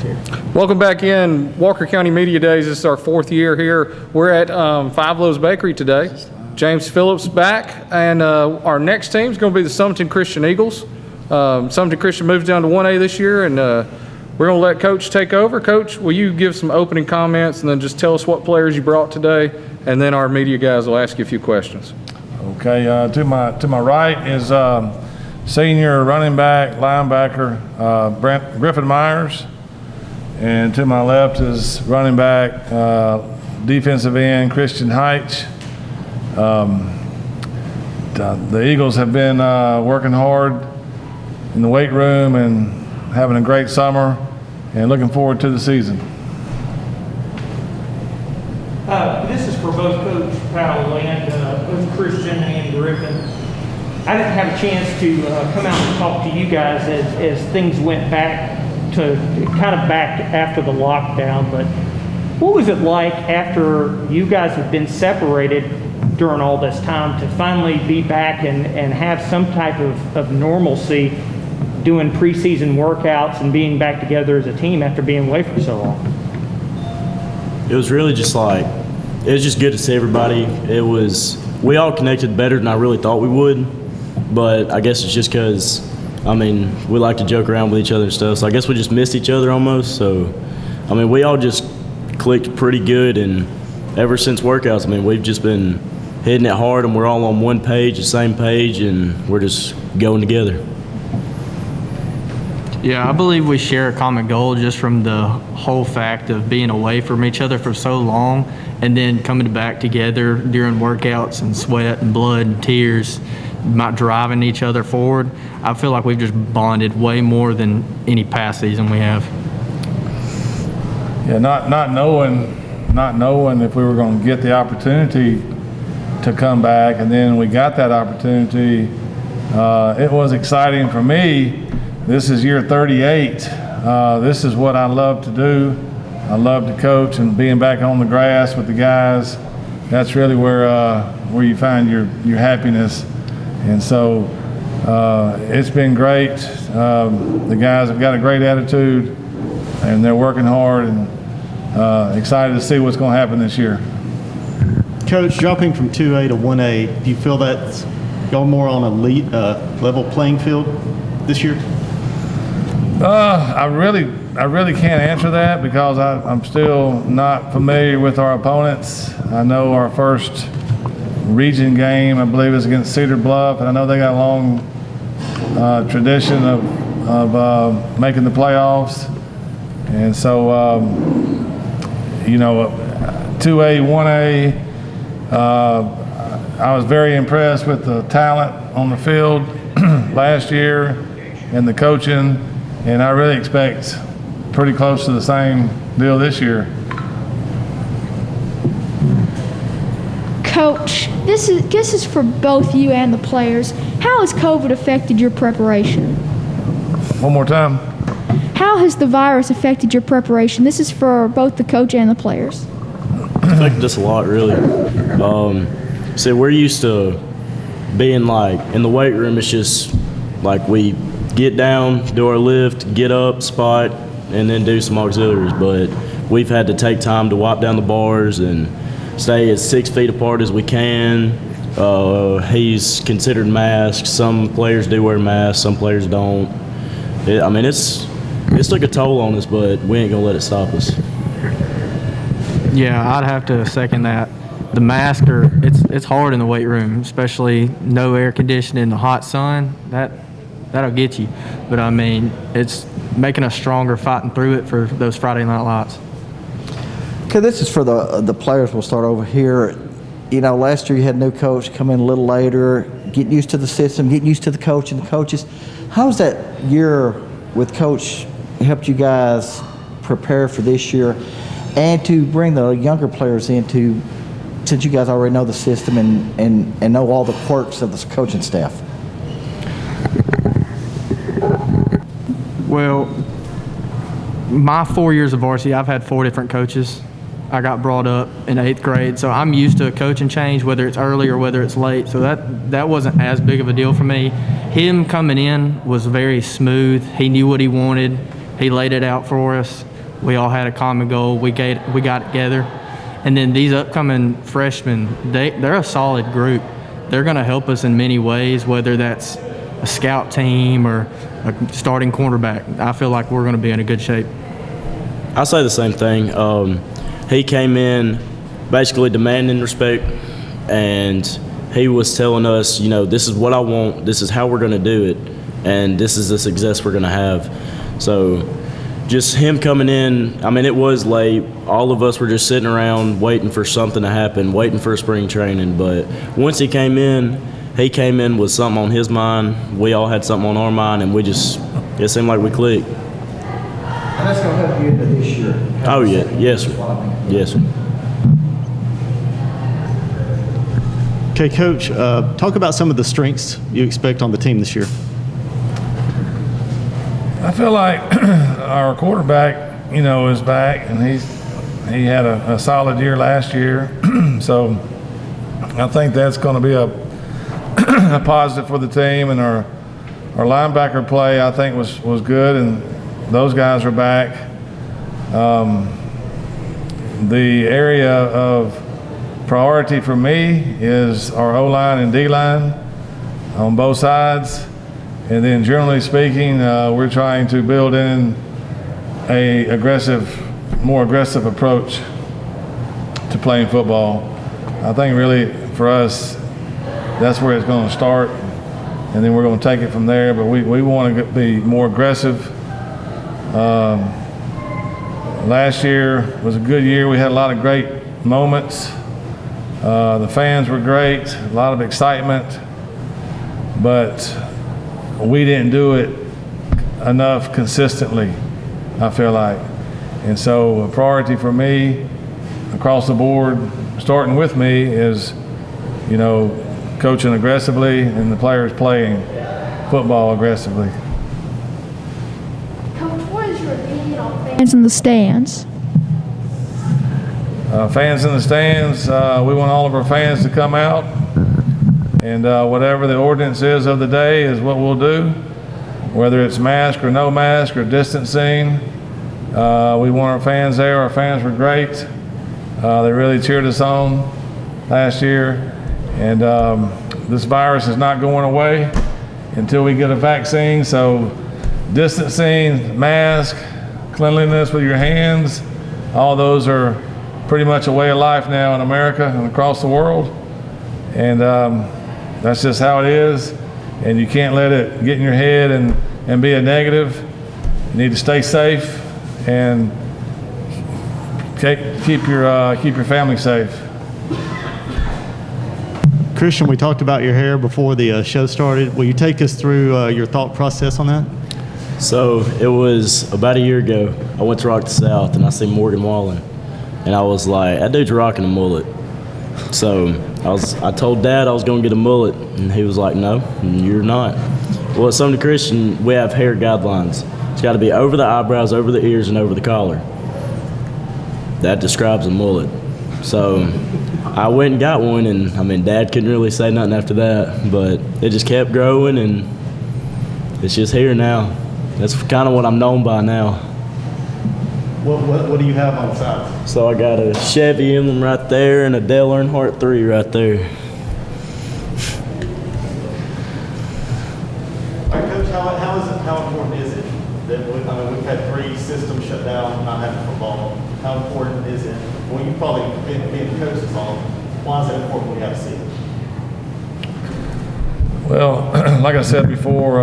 here. Welcome back in Walker County Media Days. This is our 4th year here. We're at Five Loaves Bakery today. James Phillips back, and our next team is going to be the Sumiton Christian Eagles. Sumiton Christian moves down to 1A this year, and we're going to let Coach take over. Coach, will you give some opening comments and then just tell us what players you brought today, and then our media guys will ask you a few questions. Okay, to my right is senior running back, linebacker Griffin Myers, and to my left is running back, defensive end Christian Heitch. The Eagles have been working hard in the weight room and having a great summer, and looking forward to the season. This is for both Coach Powell and both Christian and Griffin. I didn't have a chance to come out and talk to you guys as things went back to kind of back after the lockdown, but what was it like after you guys have been separated during all this time to finally be back and have some type of normalcy doing preseason workouts and being back together as a team after being away for so long? It was really just like, it was just good to see everybody. We all connected better than I really thought we would, but I guess it's just because, we like to joke around with each other and stuff, so I guess we just missed each other almost. So, we all just clicked pretty good, and ever since workouts, we've just been hitting it hard, and we're all on one page, the same page, and we're just going together. Yeah, I believe we share a common goal just from the whole fact of being away from each other for so long and then coming back together during workouts and sweat and blood and tears, not driving each other forward. I feel like we've just bonded way more than any past season we have. Yeah, not knowing if we were going to get the opportunity to come back, and then we got that opportunity. It was exciting for me. This is year 38. This is what I love to do. I love to coach, and being back on the grass with the guys, that's really where you find your happiness. And so it's been great. The guys have got a great attitude, and they're working hard, and excited to see what's going to happen this year. Coach, jumping from 2A to 1A, do you feel that's y'all more on a level playing field this year? I really can't answer that because I'm still not familiar with our opponents. I know our first region game, I believe, is against Cedar Bluff, and I know they got a long tradition of making the playoffs. And so, 2A, 1A, I was very impressed with the talent on the field last year and the coaching. And I really expect pretty close to the same deal this year. Coach, this is for both you and the players. How has COVID affected your preparation? One more time. How has the virus affected your preparation? This is for both the coach and the players. It affected us a lot, really. So we're used to being in the weight room. It's just we get down, do our lift, get up, spot, and then do some auxiliaries. But we've had to take time to wipe down the bars and stay as 6 feet apart as we can. He's considered masks. Some players do wear masks, some players don't. It's took a toll on us, but we ain't gonna let it stop us. Yeah, I'd have to second that. The mask it's hard in the weight room, especially no air conditioning, the hot sun. That'll get you. But it's making us stronger fighting through it for those Friday night lights. Okay, this is for the players. We'll start over here. Last year you had a new coach come in a little later, getting used to the system, getting used to the coach and the coaches. How's that year with Coach helped you guys prepare for this year and to bring the younger players into, since you guys already know the system and know all the quirks of the coaching staff? Well, my 4 years of varsity, I've had 4 different coaches. I got brought up in 8th grade, so I'm used to a coaching change, whether it's early or whether it's late, so that wasn't as big of a deal for me. Him coming in was very smooth. He knew what he wanted. He laid it out for us. We all had a common goal. We got together. And then these upcoming freshmen, they're a solid group. They're going to help us in many ways, whether that's a scout team or a starting cornerback. I feel like we're going to be in a good shape. I say the same thing. He came in basically demanding respect, and he was telling us, you know, this is what I want, this is how we're going to do it, and this is the success we're going to have. So just him coming in, I mean, it was late. All of us were just sitting around waiting for something to happen, waiting for spring training. But once he came in with something on his mind. We all had something on our mind, and it seemed like we clicked. And that's going to help you into this year. Oh, yeah. Yes, sir. Yes, sir. Okay, Coach, talk about some of the strengths you expect on the team this year. I feel like our quarterback, you know, is back, and he had a solid year last year. So I think that's going to be a positive for the team. And our linebacker play, I think, was good, and those guys are back. The area of priority for me is our O-line and D-line on both sides. And then generally speaking, we're trying to build in a more aggressive approach to playing football. I think really for us, that's where it's going to start, and then we're going to take it from there. But we want to be more aggressive. Last year was a good year. We had a lot of great moments. The fans were great, a lot of excitement, but we didn't do it enough consistently, I feel like. And so a priority for me across the board, starting with me, is, you know, coaching aggressively and the players playing football aggressively. Coach, what is your opinion on fans in the stands? Fans in the stands, we want all of our fans to come out, and whatever the ordinance is of the day is what we'll do, whether it's mask or no mask or distancing. We want our fans there. Our fans were great. They really cheered us on last year, and this virus is not going away until we get a vaccine. So distancing, mask, cleanliness with your hands, all those are pretty much a way of life now in America and across the world. And that's just how it is. And you can't let it get in your head and be a negative. You need to stay safe and keep your family safe. Christian, we talked about your hair before the show started. Will you take us through your thought process on that? So it was about a year ago. I went to Rock the South, and I seen Morgan Wallen. And I was like, that dude's rocking a mullet. So I told Dad I was going to get a mullet, and he was like, no, you're not. Well, at Sumiton Christian, we have hair guidelines. It's got to be over the eyebrows, over the ears, and over the collar. That describes a mullet. So I went and got one, and I mean, Dad couldn't really say nothing after that, but it just kept growing, and it's just here now. That's kind of what I'm known by now. What do you have on the side? So I got a Chevy emblem right there and a Dale Earnhardt 3 right there. All right, Coach, how important is it that we've had 3 systems shut down, not having football? How important is it? Well, you've probably been coaches on. Why is it important we have a season? Well, like I said before,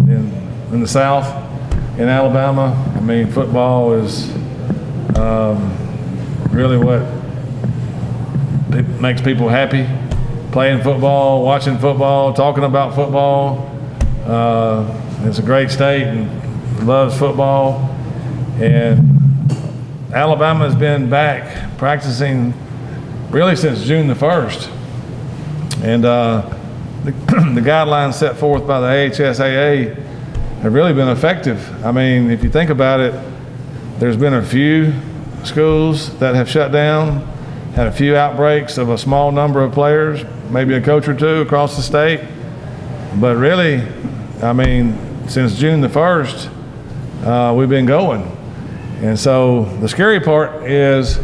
in the South, in Alabama, I mean, football is really what makes people happy. Playing football, watching football, talking about football. It's a great state and loves football. And Alabama has been back practicing really since June the 1st. And the guidelines set forth by the AHSAA have really been effective. I mean, if you think about it, there's been a few schools that have shut down, had a few outbreaks of a small number of players, maybe a coach or two across the state. But really, I mean, since June the 1st, we've been going. And so the scary part is,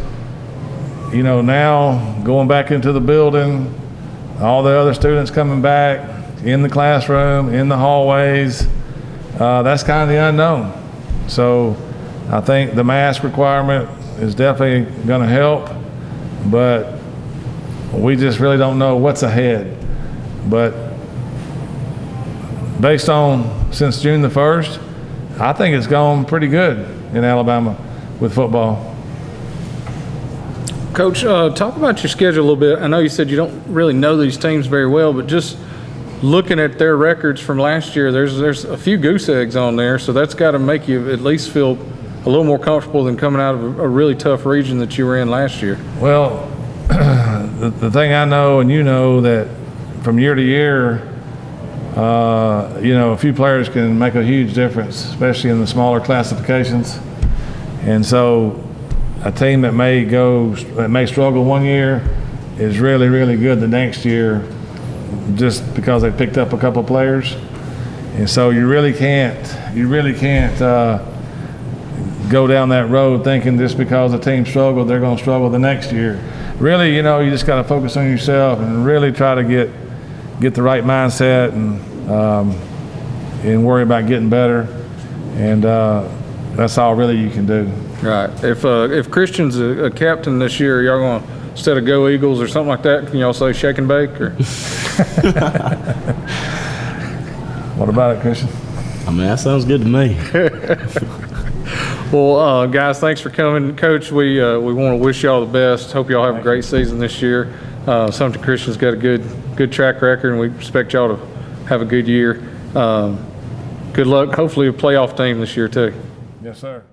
you know, now going back into the building, all the other students coming back in the classroom, in the hallways, that's kind of the unknown. So I think the mask requirement is definitely going to help, but we just really don't know what's ahead. But based on since June the 1st, I think it's gone pretty good in Alabama with football. Coach, talk about your schedule a little bit. I know you said you don't really know these teams very well, but just looking at their records from last year, there's a few goose eggs on there, so that's got to make you at least feel a little more comfortable than coming out of a really tough region that you were in last year. Well, the thing I know, and you know, that from year to year, you know, a few players can make a huge difference, especially in the smaller classifications. And so a team that may struggle one year is really, really good the next year just because they picked up a couple players. And so you really can't go down that road thinking just because a team struggled, they're going to struggle the next year. Really, you know, you just got to focus on yourself and really try to get the right mindset and worry about getting better. And that's all really you can do. Right. If Christian's a captain this year, y'all going to, instead of go Eagles or something like that, can y'all say shake and bake? Or? What about it, Christian? I mean, that sounds good to me. Well, guys, thanks for coming. Coach, we want to wish y'all the best. Hope y'all have a great season this year. Sumiton Christian's got a good track record, and we expect y'all to have a good year. Good luck. Hopefully a playoff team this year, too. Yes, sir.